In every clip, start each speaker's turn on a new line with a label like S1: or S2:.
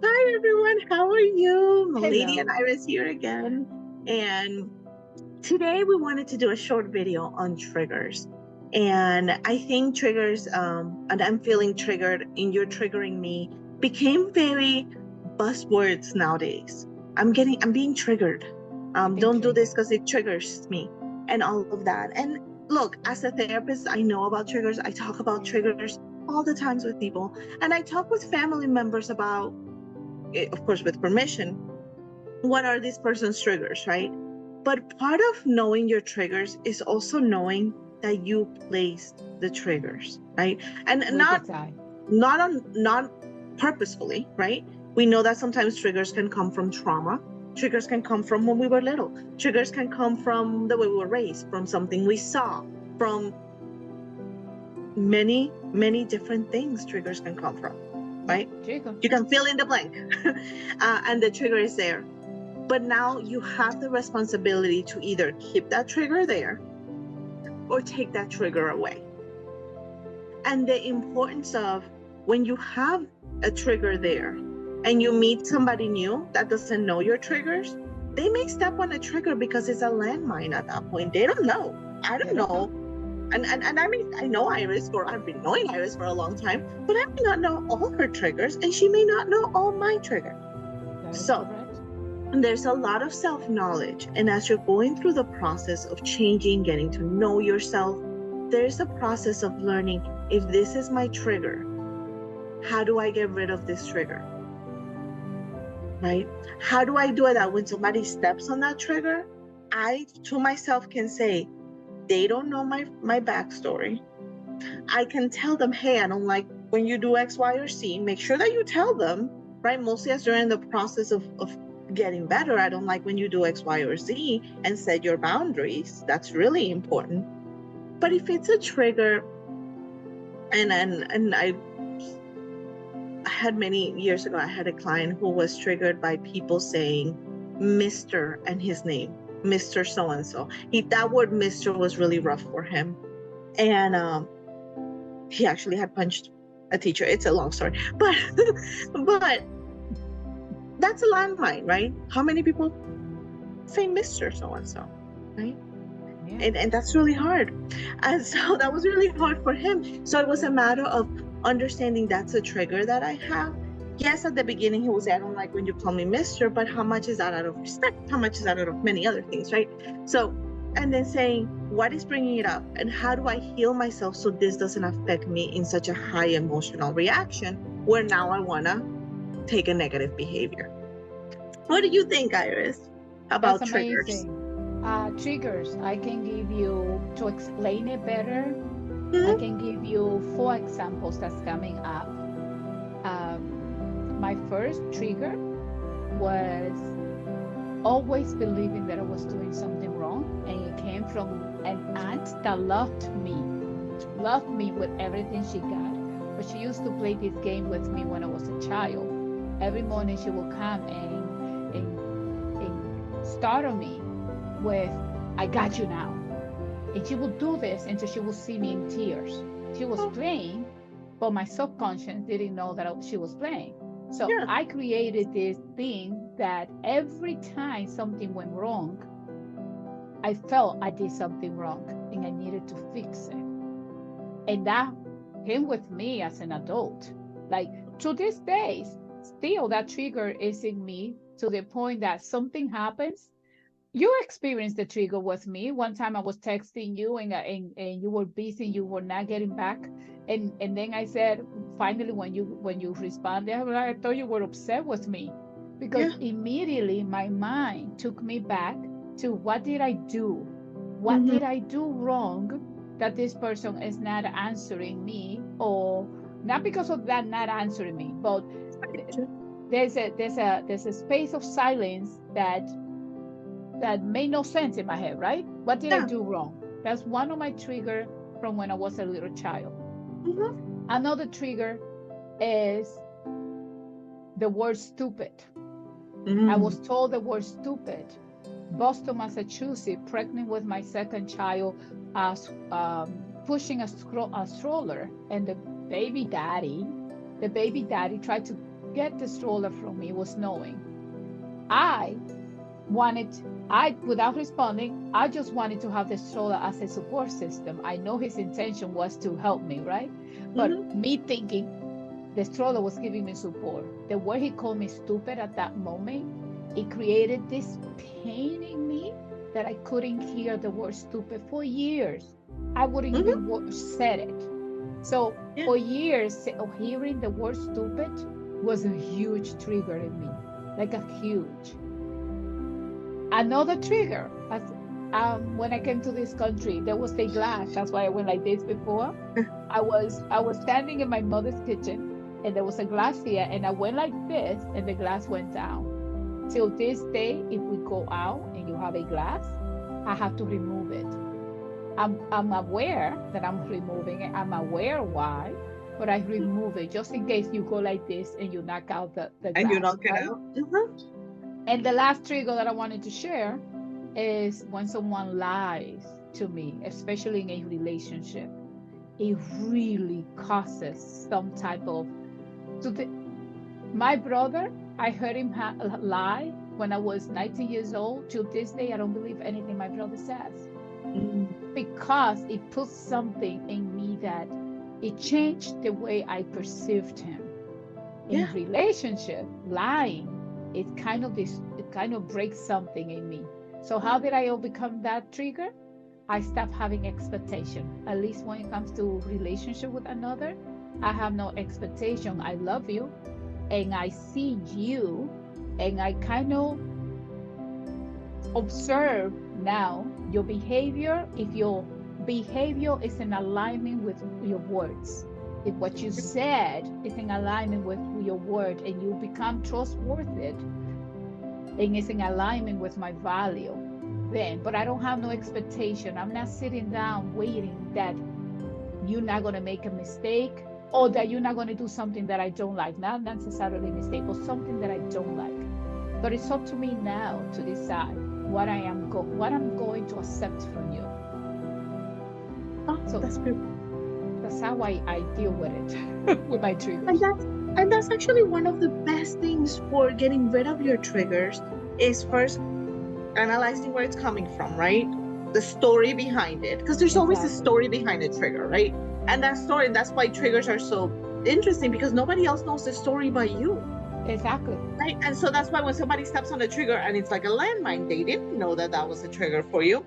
S1: Hi everyone, how are you? Milady and
S2: Hello.
S1: Iris here again. And today we wanted to do a short video on triggers. And I think triggers, and I'm feeling triggered and you're triggering me, became very buzzwords nowadays. I'm being triggered.
S2: You've been
S1: Don't do this
S2: triggered.
S1: because it triggers me and all of that. And look, as a therapist, I know about triggers. I talk about triggers all the times with people. And I talk with family members about, of course, with permission, what are this person's triggers, right? But part of knowing your triggers is also knowing that you placed the triggers, right? And
S2: We decide.
S1: not purposefully, right? We know that sometimes triggers can come from trauma. Triggers can come from when we were little. Triggers can come from the way we were raised, from something we saw, from many different things triggers can come from,
S2: Yeah,
S1: right?
S2: trigger.
S1: You can fill in the blank. And the trigger is there. But now you have the responsibility to either keep that trigger there or take that trigger away. And the importance of when you have a trigger there and you meet somebody new that doesn't know your triggers, they may step on a trigger because it's a landmine at that point. They don't know. I
S2: They
S1: don't
S2: don't
S1: know.
S2: know.
S1: And I mean, I know Iris, or I've been knowing Iris for a long time, but I may not know all her triggers and she may not know all my triggers.
S2: That is
S1: So
S2: correct.
S1: there's a lot of self-knowledge. And as you're going through the process of changing, getting to know yourself, there's a process of learning, if this is my trigger, how do I get rid of this trigger? Right? How do I do it that when somebody steps on that trigger, I to myself can say, they don't know my backstory. I can tell them, hey, I don't like when you do X, Y, or Z. Make sure that you tell them, right? Mostly as during the process of getting better. I don't like when you do X, Y, or Z, and set your boundaries. That's really important. But if it's a trigger, and I had many years ago, I had a client who was triggered by people saying Mr. and his name, Mr. So and so. That word Mr. was really rough for him. And he actually had punched a teacher. It's a long story, but but that's a landmine, right? How many people say Mr. So and so, right?
S2: Yeah.
S1: And that's really hard. And so that was really hard for him. So it was a matter of understanding that's a trigger that I have. Yes, at the beginning he would say, I don't like when you call me Mr., but how much is that out of respect? How much is that out of many other things, right? So, and then saying, what is bringing it up? And how do I heal myself so this doesn't affect me in such a high emotional reaction where now I want to take a negative behavior? What do you think, Iris,
S2: That's
S1: about triggers?
S2: amazing. Triggers. I can give you, to explain it better, I
S1: Mm-hmm.
S2: can give you 4 examples that's coming up. My first trigger was always believing that I was doing something wrong. And it came from an aunt that loved me with everything she got. But she used to play this game with me when I was a child. Every morning she would come and startle me with, I got you now. And she would do this until she would see me in tears. She was
S1: Oh,
S2: playing, but my subconscious didn't know that she was playing. So
S1: yeah.
S2: I created this thing that every time something went wrong, I felt I did something wrong and I needed to fix it. And that came with me as an adult. Like to this day, still that trigger is in me to the point that something happens. You experienced the trigger with me. One time I was texting you and you were busy, you were not getting back. And then I said, finally, when you responded, I thought you were upset with me because
S1: Yeah.
S2: immediately my mind took me back to what did I do? What
S1: Mm-hmm.
S2: did I do wrong that this person is not answering me, or not because of that not answering me, but there's a space of silence that made no sense in my head, right? What did I
S1: Yeah.
S2: do wrong? That's one of my trigger from when I was a little child.
S1: Mm-hmm.
S2: Another trigger is the word stupid. I
S1: Mm.
S2: was told the word stupid. Boston, Massachusetts, pregnant with my second child, pushing a stroller, and the baby daddy tried to get the stroller from me was knowing without responding, I just wanted to have the stroller as a support system. I know his intention was to help me, right? But me thinking the stroller was giving me support. The way he called me stupid at that moment, it created this pain in me that I couldn't hear the word stupid for years. I wouldn't even said it. So for years of hearing the word stupid was a huge trigger in me, like a huge. Another trigger, when I came to this country, there was a glass. That's why I went like this before. I was standing in my mother's kitchen, and there was a glass here, and I went like this, and the glass went down. Till this day, if we go out and you have a glass, I have to remove it. I'm aware that I'm removing it. I'm aware why, but I remove it just in case you go like this and you knock out the glass.
S1: And you knock it out.
S2: And the last trigger that I wanted to share is when someone lies to me, especially in a relationship. It really causes some type of... My brother, I heard him lie when I was 19 years old. Till this day, I don't believe anything my brother says. Because it put something in me that it changed the way I perceived him. In relationship, lying, it kind of breaks something in me. So how did I overcome that trigger? I stopped having expectation. At least when it comes to relationship with another, I have no expectation. I love you and I see you, and I kind of observe now your behavior. If your behavior is in alignment with your words, if what you said is in alignment with your word, and you become trustworthy and it's in alignment with my value, then, but I don't have no expectation. I'm not sitting down waiting that you're not going to make a mistake, or that you're not going to do something that I don't like. Not necessarily a mistake, but something that I don't like. But it's up to me now to decide what I'm going to accept from you.
S1: So that's beautiful.
S2: That's how I deal with it, with my triggers.
S1: And that's actually one of the best things for getting rid of your triggers, is first analyzing where it's coming from, right? The story behind it, because there's always a story behind a trigger, right? And that story, that's why triggers are so interesting, because nobody else knows the story but you.
S2: Exactly.
S1: Right? And so that's why when somebody steps on a trigger and it's like a landmine, they didn't know that that was a trigger for you.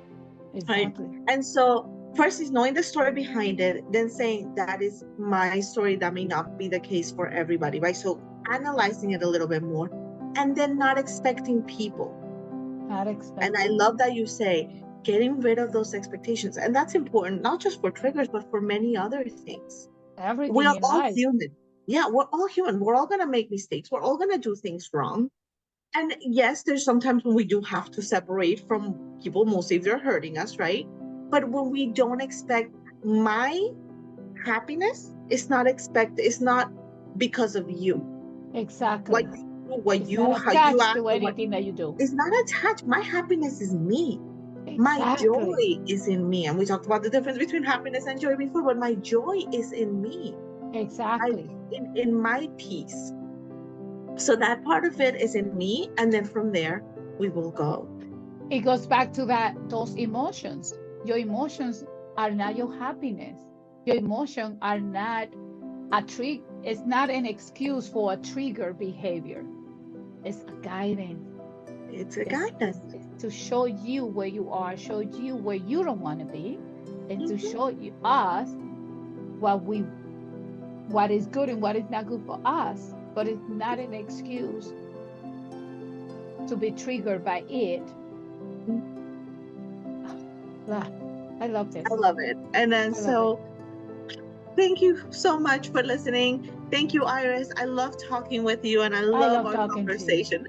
S2: Exactly.
S1: Right? And so first is knowing the story behind it, then saying that is my story, that may not be the case for everybody, right? So analyzing it a little bit more, and then not expecting people. And I love that you say getting rid of those expectations. And that's important, not just for triggers, but for many other things.
S2: Everything
S1: we are
S2: in
S1: all
S2: life.
S1: human. Yeah, we're all human. We're all going to make mistakes. We're all going to do things wrong. And yes, there's sometimes when we do have to separate from people, mostly if they're hurting us, right? But when we don't expect, my happiness is not because of you.
S2: Exactly.
S1: What you
S2: not
S1: how you
S2: attached
S1: act,
S2: to anything that you do.
S1: It's not attached. My happiness is me.
S2: Exactly.
S1: My joy is in me. And we talked about the difference between happiness and joy before, but my joy is in me.
S2: Exactly.
S1: In my peace. So that part of it is in me, and then from there we will go.
S2: It goes back to those emotions. Your emotions are not your happiness. Your emotions are not a trick. It's not an excuse for a trigger behavior. It's a guidance.
S1: It's a guidance.
S2: It's to show you where you are, show you where you don't want to be, and to show us what is good and what is not good for us. But it's not an excuse to be triggered by it. I love this.
S1: I love it. And then thank you so much for listening. Thank you, Iris. I love talking with you, and I love our conversation.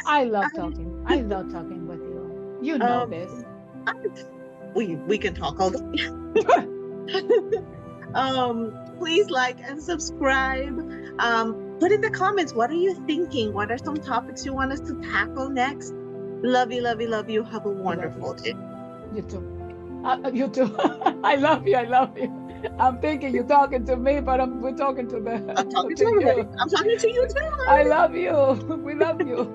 S2: I love talking. I love talking with you. You know this.
S1: We can talk all day. Please like and subscribe. Put in the comments, what are you thinking? What are some topics you want us to tackle next? Love you, love you, love you. Have a wonderful day.
S2: You too. You too. I love you. I love you. I'm thinking you're talking to me, but we're talking to
S1: I'm talking
S2: to
S1: to everybody.
S2: you.
S1: I'm talking to you too.
S2: I love you. We love you.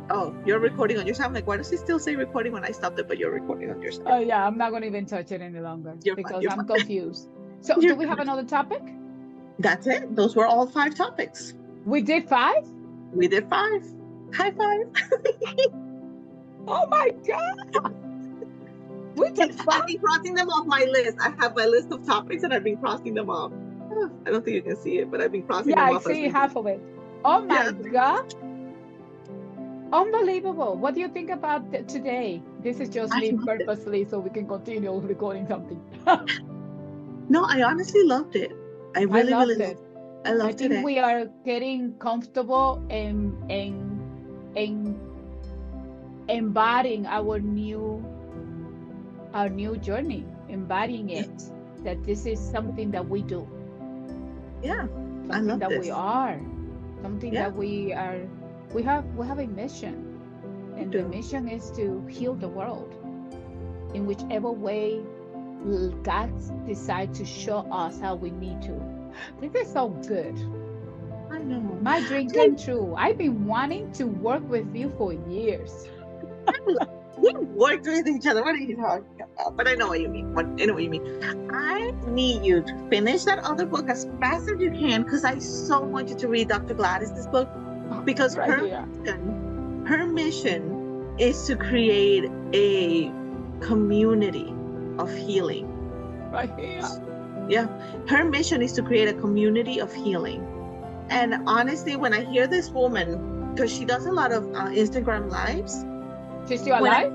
S1: Oh, you're recording on yourself. I'm like, why does he still say recording when I stopped it, but you're recording on yourself?
S2: Oh yeah, I'm not gonna even touch it any longer because I'm confused. So, do we have another topic?
S1: That's it. Those were all 5 topics.
S2: We did 5?
S1: We did 5. High five.
S2: Oh my God. We did 5?
S1: I've been crossing them off my list. I have my list of topics and I've been crossing them off. I don't think you can see it, but I've been crossing them off.
S2: Yeah, I see half of it. Oh my God. Unbelievable. What do you think about today? This is just me purposely so we can continue recording something.
S1: No, I honestly loved it. I really loved it. I loved it.
S2: I think we are getting comfortable and embodying our new journey, embodying it, that this is something that we do.
S1: Yeah,
S2: I love that. We are something that we are. We have a mission, and the mission is to heal the world in whichever way God decides to show us how we need to. This is so good.
S1: I know.
S2: My dream came true. I've been wanting to work with you for years.
S1: We worked with each other. What are you talking about? But I know what you mean. I need you to finish that other book as fast as you can, because I so want you to read Dr. Gladys's book, because her mission is to create a community of healing.
S2: Right here.
S1: Yeah. Her mission is to create a community of healing. And honestly, when I hear this woman, because she does a lot of Instagram lives.
S2: She's still alive?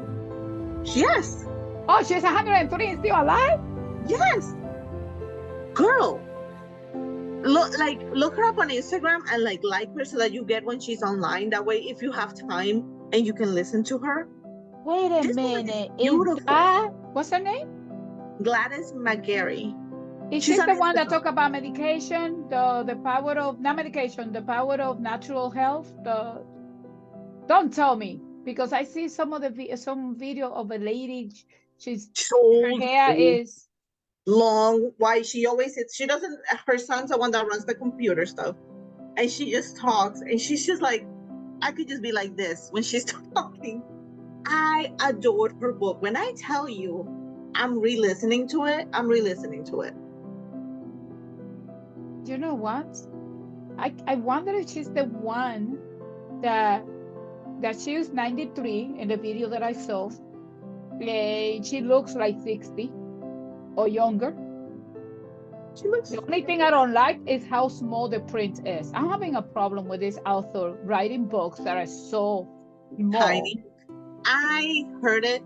S1: Yes.
S2: Oh, she's 103 and still alive?
S1: Yes. Girl. Look her up on Instagram and like her so that you get when she's online. That way, if you have time and you can listen to her.
S2: Wait a minute. What's her name?
S1: Gladys McGarry.
S2: Is she the one that talk about medication, the power of not medication, the power of natural health? Don't tell me, because I see some video of a lady. Her hair is
S1: long. Why she doesn't. Her son's the one that runs the computer stuff, and she just talks, and she's just like, I could just be like this when she's talking. I adored her book. When I tell you, I'm re-listening to it.
S2: You know what? I wonder if she's the one that she was 93 in the video that I saw. She looks like 60 or younger. The only thing I don't like is how small the print is. I'm having a problem with this author writing books that are so small.
S1: Tiny. I heard it.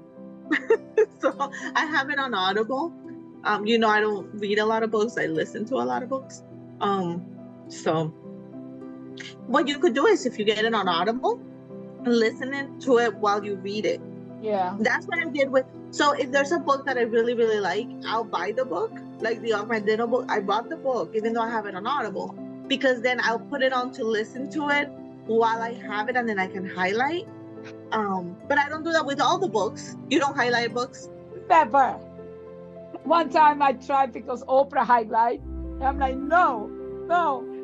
S1: So I have it on Audible. I don't read a lot of books. I listen to a lot of books. So what you could do is, if you get it on Audible, listen to it while you read it.
S2: Yeah.
S1: That's what I did with. So if there's a book that I really, really like, I'll buy the book, like the Off My Dinner book. I bought the book, even though I have it on Audible, because then I'll put it on to listen to it while I have it, and then I can highlight. But I don't do that with all the books. You don't highlight books?
S2: Never. One time I tried because Oprah highlight. I'm like, no.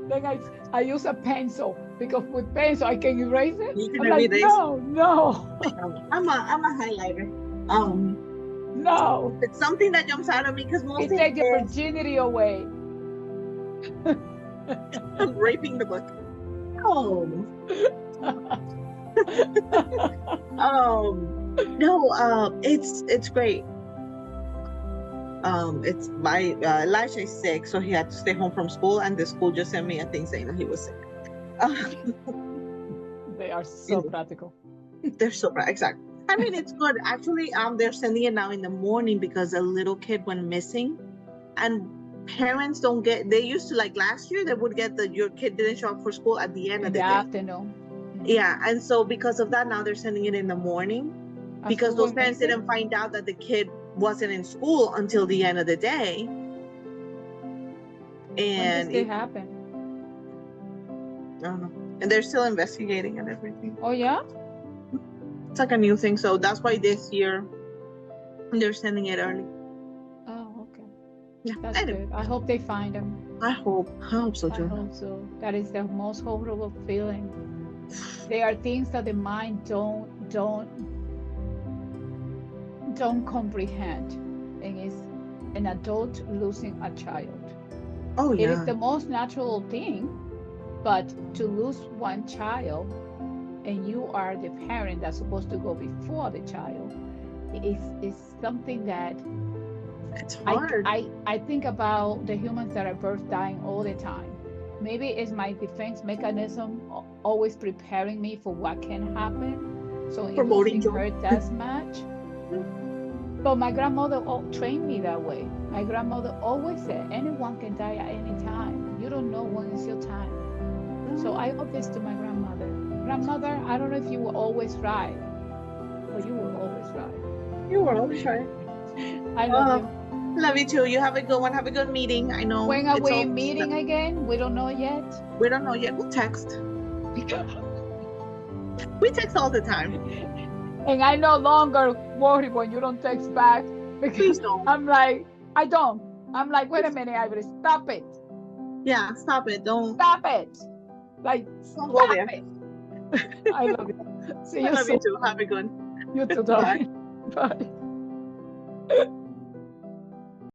S2: Then I use a pencil, because with pencil I can erase it. I'm like, no.
S1: I'm a highlighter.
S2: No.
S1: It's something that jumps out at me, because mostly
S2: it takes your virginity away.
S1: I'm raping the book. It's great. It's my Elijah is sick, so he had to stay home from school, and the school just sent me a thing saying that he was sick.
S2: They are so practical.
S1: They're so exactly. I mean, it's good. Actually, they're sending it now in the morning because a little kid went missing, and parents don't get. They used to, like last year, they would get your kid didn't show up for school at the end of the day.
S2: Afternoon.
S1: Yeah, and so because of that, now they're sending it in the morning, because those parents didn't find out that the kid wasn't in school until the end of the day. And
S2: when did it happen?
S1: I don't know. And they're still investigating and everything.
S2: Oh yeah?
S1: It's like a new thing. So that's why this year They're sending it early.
S2: Oh, okay.
S1: Yeah,
S2: That's
S1: anyway,
S2: good. I hope they find him.
S1: I hope so
S2: I
S1: too.
S2: hope so. That is the most horrible feeling. There are things that the mind don't comprehend, and it's an adult losing a child.
S1: Oh
S2: It is
S1: yeah.
S2: the most natural thing, but to lose one child and you are the parent that's supposed to go before the child is something that
S1: It's hard.
S2: I think about the humans that are birth dying all the time. Maybe it's my defense mechanism always preparing me for what can happen, so it
S1: Promoting
S2: doesn't
S1: joy.
S2: hurt as much. But my grandmother trained me that way. My grandmother always said, anyone can die at any time. You don't know when is your time. So I owe this to my grandmother. Grandmother, I don't know if you were always right, but you were always right.
S1: You were always right.
S2: I love you.
S1: Love you too. You have a good one. Have a good meeting. I know.
S2: When are
S1: it's
S2: we
S1: all
S2: meeting again? We don't know yet.
S1: We don't know yet. We'll text. We text all the time.
S2: And I no longer worry when you don't text back
S1: Please
S2: because
S1: don't.
S2: I'm like, I don't. I'm like, wait a minute, Iris, stop it.
S1: Yeah, stop it. Don't.
S2: Stop it. Like,
S1: Don't
S2: stop
S1: go there.
S2: it. I love you. See
S1: I
S2: you
S1: love
S2: soon.
S1: you too. Have a good.
S2: You too,
S1: Bye.
S2: darling. Bye.